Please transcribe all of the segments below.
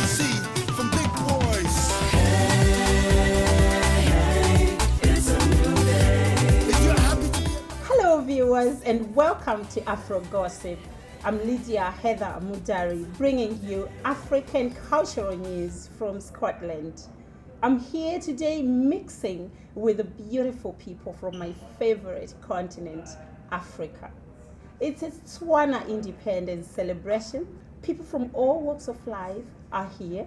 Z from Big Boys. It's a new day. If you're happy to be Hello viewers and welcome to Afro Gossip. I'm Lydia Mudhari bringing you African cultural news from Scotland. I'm here today mixing with the beautiful people from my favorite continent, Africa. It's a Botswana independence celebration. People from all walks of life are here.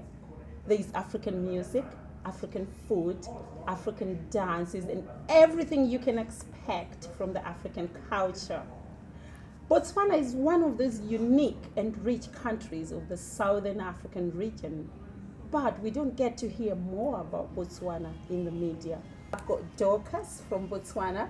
There's African music, African food, African dances, and everything you can expect from the African culture. Botswana is one of those unique and rich countries of the Southern African region, but we don't get to hear more about Botswana in the media. I've got Dorcas from Botswana.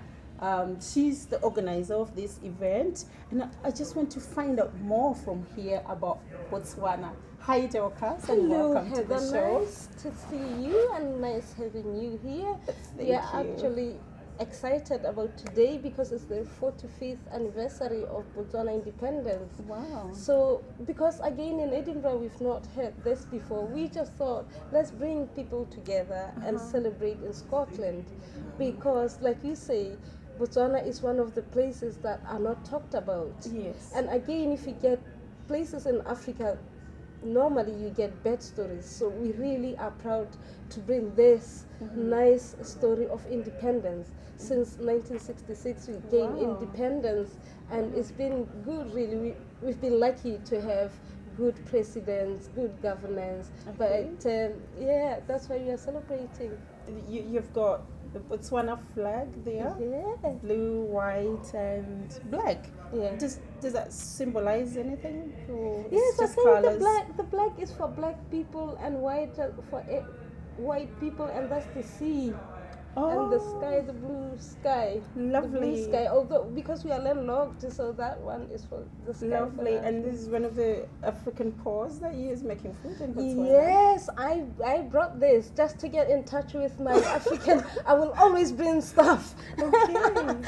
She's the organizer of this event, and I just want to find out more from here about Botswana. Hi Dorcas, and welcome to the show. Nice to see you and nice having you here. We are actually excited about today because it's the 45th anniversary of Botswana independence. Wow. So, because again in Edinburgh we've not heard this before, we just thought let's bring people together and celebrate in Scotland, because like you say, Botswana is one of the places that are not talked about. Yes. And again, if you get places in Africa, normally you get bad stories. So we really are proud to bring this nice story of independence. Since 1966 we gained independence, and it's been good really. We've been lucky to have good presidents, good governance, but yeah, that's why we are celebrating. You've got the Botswana flag there, Yeah. blue, white, and black. Yeah. Does that symbolize anything? Or it's Yes, I just think colors? the black is for black people and white for white people, and that's the sea. And the sky, the blue sky. Lovely. The blue sky. Although, because we are landlocked, so that one is for the sky. Lovely. For And this is one of the African paws that you use making food in Botswana. Yes, I brought this just to get in touch with my African. I will always bring stuff. Okay.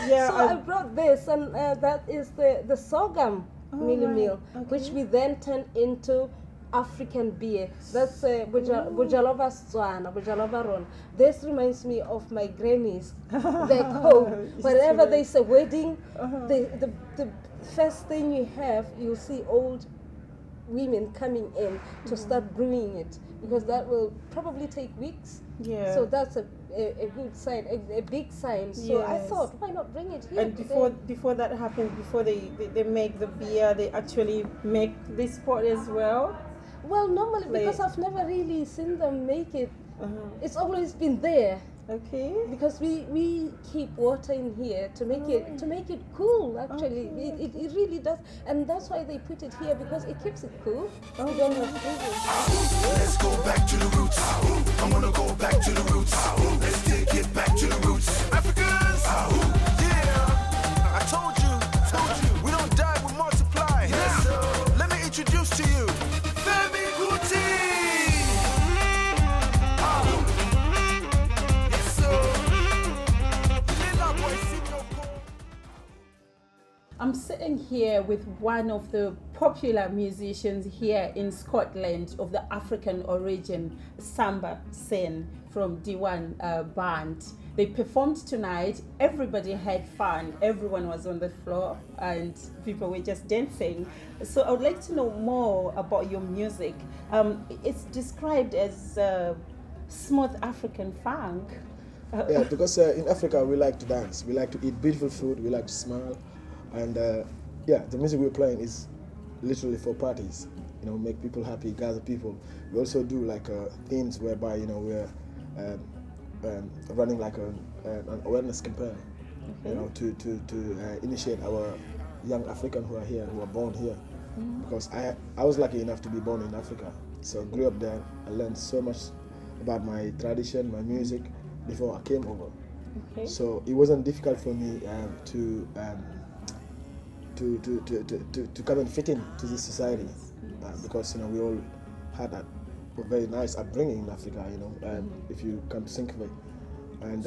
Yeah. So I brought this, and that is the sorghum mealie meal, which we then turn into African beer. That's Bojalova Stswana, Bojalova Ron. This reminds me of my grannies back home. Whenever there's a wedding, the first thing you have, you'll see old women coming in to start brewing it, because that will probably take weeks. Yeah. So that's a good sign, a big sign. So I Yes. thought, why not bring it here? And before that happens, before they make the beer, they actually make this pot as well. Well, normally, Like- because I've never really seen them make it, it's always been there. Okay. Because we keep water in here to make it cool. Actually, it really does, and that's why they put it here, because it keeps it cool. You don't have freezing. Let's go back to the roots. I wanna go back to the roots. Let's take it back to the roots. Africans, yeah. I told you, we don't die, we multiply. Let me introduce to you, Femi Kuti. Yes, sir. Lila boy, sing your call. I'm sitting here with one of the popular musicians here in Scotland of the African origin, Samba Sen from D1 band. They performed tonight. Everybody had fun. Everyone was on the floor and people were just dancing. So I would like to know more about your music. It's described as smooth African funk. Yeah, because in Africa we like to dance, we like to eat beautiful food, we like to smile, and the music we're playing is literally for parties. Make people happy, gather people. We also do like themes whereby we're running like an awareness campaign, to initiate our young Africans who are here, who are born here. Because I was lucky enough to be born in Africa, so I grew up there. I learned so much about my tradition, my music, before I came over. Okay. So it wasn't difficult for me to come and fit in to this society, because we all had a very nice upbringing in Africa. If you come to think of it, and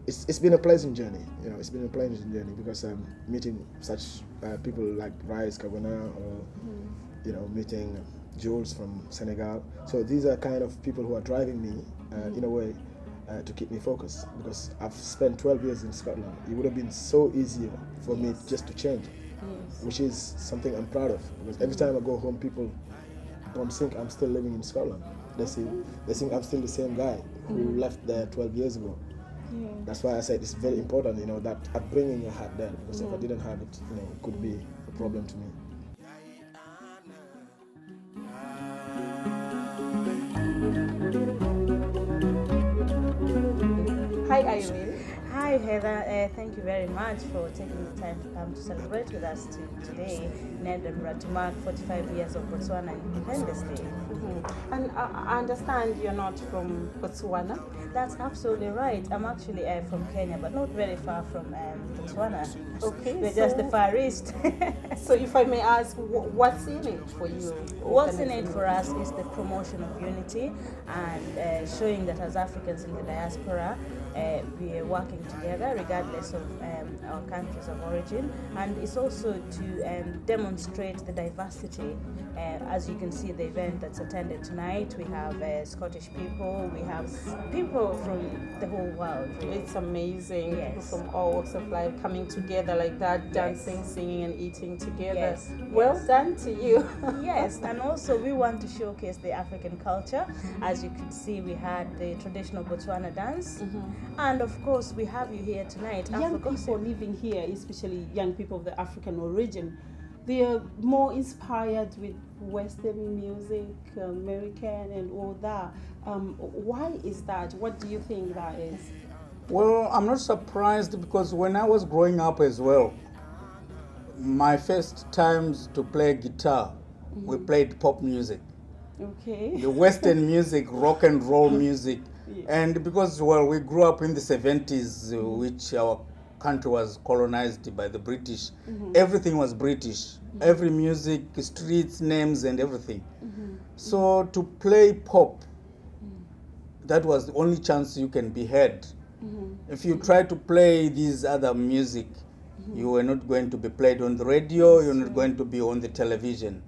it's been a pleasant journey. It's been a pleasant journey because meeting such people like Rise Kavana, or meeting Jules from Senegal. So these are kind of people who are driving me in a way to keep me focused, because I've spent 12 years in Scotland. It would have been so easier for me just to change, which is something I'm proud of, because every time I go home, people don't think I'm still living in Scotland. They think I'm still the same guy who left there 12 years ago. That's why I said it's very important, that upbringing I had there, because if I didn't have it, it could be a problem to me. Hi, Irene. Hi Heather, thank you very much for taking the time to come to celebrate with us today in Edinburgh to mark 45 years of Botswana Independence Day. And I understand you're not from Botswana. That's absolutely right. I'm actually from Kenya, but not very far from Botswana. Okay, We're just the Far East. So if I may ask, what's in it for you? What's in it for us is the promotion of unity and showing that as Africans in the diaspora, we are working together regardless of our countries of origin, and it's also to demonstrate the diversity. As you can see, the event that's attended tonight, we have Scottish people, we have people from the whole world. Really. It's amazing. Yes. From all walks of life coming together like that, dancing, singing, and eating together. Yes. Well Yes. done to you. Yes, and also we want to showcase the African culture. As you could see, we had the traditional Botswana dance, and of course we have you here tonight. Young Afro people Gossip. living here, especially young people of the African origin, they are more inspired with Western music, American, and all that. Why is that? What do you think that is? Well, I'm not surprised, because when I was growing up as well, my first times to play guitar, we played pop music. Okay. The Western music, rock and roll music. And because, well, we grew up in the 70s, which our country was colonized by the British, everything was British. Every music, streets, names, and everything. So to play pop, that was the only chance you can be heard. If you try to play these other music, you were not going to be played on the radio, you're not going to be on the television.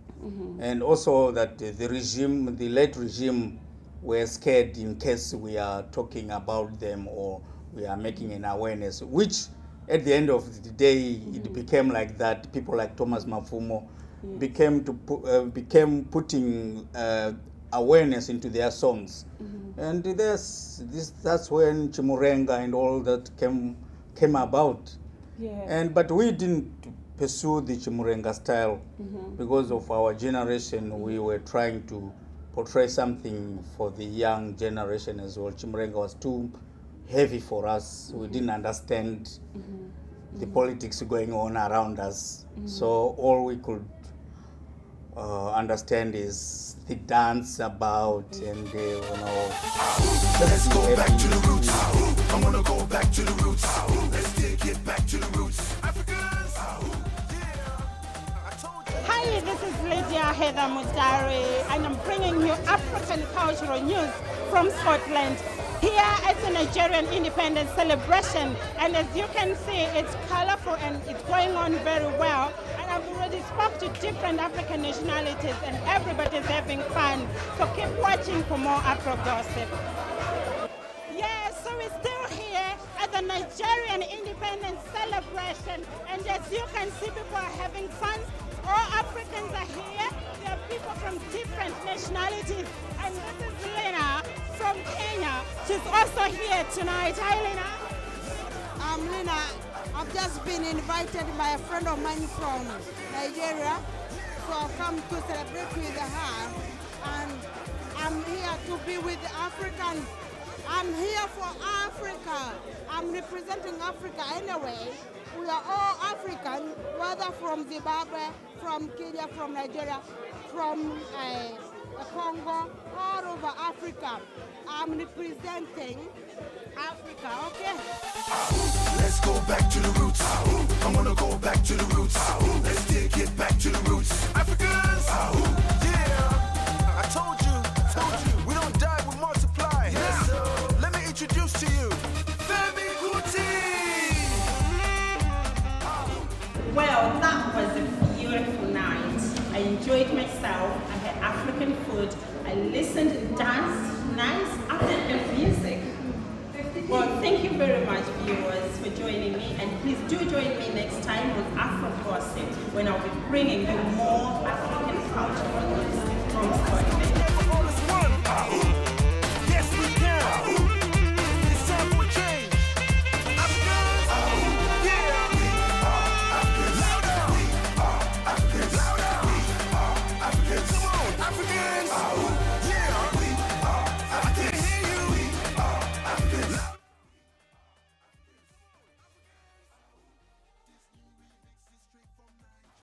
And also that the regime, the late regime, were scared in case we are talking about them or we are making an awareness, which at the end of the day, it became like that. People like Thomas Mafumo became putting awareness into their songs. And that's when Chimurenga and all that came about. But we didn't pursue the Chimurenga style because of our generation. We were trying to portray something for the young generation as well. Chimurenga was too heavy for us. We didn't understand the politics going on around us. So all we could understand is the dance about and Let's go back to the roots. I wanna go back to the roots. Let's take it back to the roots. Africans, yeah. I told you. Hi, this is Lydia Heather Mudhari, and I'm bringing you African cultural news from Scotland. Here at the Nigerian Independence Celebration, and as you can see, it's colorful and it's going on very well. And I've already spoke to different African nationalities, and everybody's having fun. So keep watching for more Afro gossip. Yes, so we're still here at the Nigerian Independence Celebration, and as you can see, people are having fun. All Africans are here. There are people from different nationalities, and this is Lena from Kenya. She's also here tonight. Hi, Lena. I'm Lina. I've just been invited by a friend of mine from Nigeria, so I've come to celebrate with her. And I'm here to be with the Africans. I'm here for Africa. I'm representing Africa anyway. We are all African, whether from Zimbabwe, from Kenya, from Nigeria, from Congo, all over Africa. I'm representing Africa, okay? Let's go back to the roots. I wanna go back to the roots. Let's take it back to the roots. Africans, yeah. I told you, we don't die, we multiply. Yes, sir. Let me introduce to you, Femi Kuti. Well, that was a beautiful night. I enjoyed myself. I had African food. I listened and danced nice African music. Well, thank you very much, viewers, for joining me, and please do join me next time with Afro Gossip, when I'll be bringing you more African culture.